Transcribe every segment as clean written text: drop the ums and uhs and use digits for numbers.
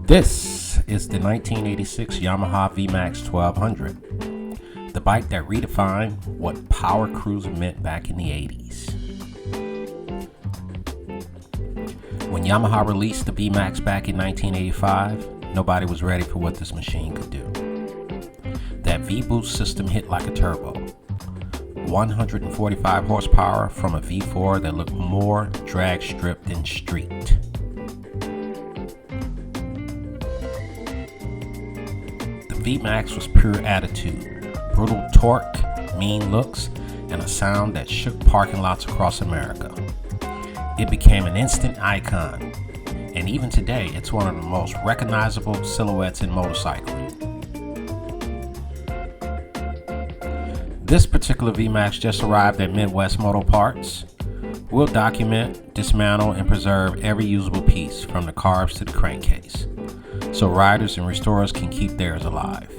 This is the 1986 Yamaha VMAX 1200, the bike that redefined what power cruising meant back in the 80s. When Yamaha released the VMAX back in 1985, nobody was ready for what this machine could do. That V-boost system hit like a turbo. 145 horsepower from a V4 that looked more drag strip than street. The VMAX was pure attitude, brutal torque, mean looks, and a sound that shook parking lots across America. It became an instant icon, and even today it's one of the most recognizable silhouettes in motorcycling. This particular VMAX just arrived at Midwest Moto Parts. We'll document, dismantle, and preserve every usable piece from the carbs to the crankcase, so riders and restorers can keep theirs alive.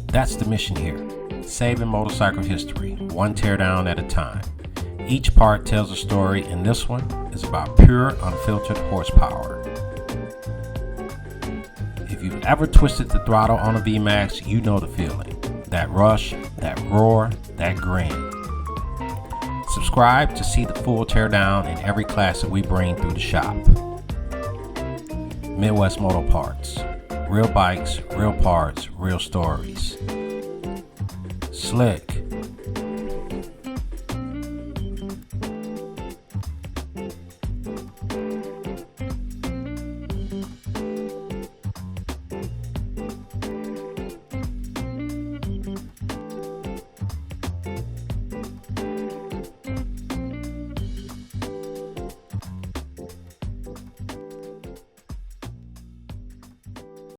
That's the mission here, saving motorcycle history, one teardown at a time. Each part tells a story, and this one is about pure, unfiltered horsepower. If you've ever twisted the throttle on a VMAX, you know the feeling. That rush, that roar, that grin. Subscribe to see the full teardown in every class that we bring through the shop. Midwest Moto Parts. Real bikes, real parts, real stories. Slick.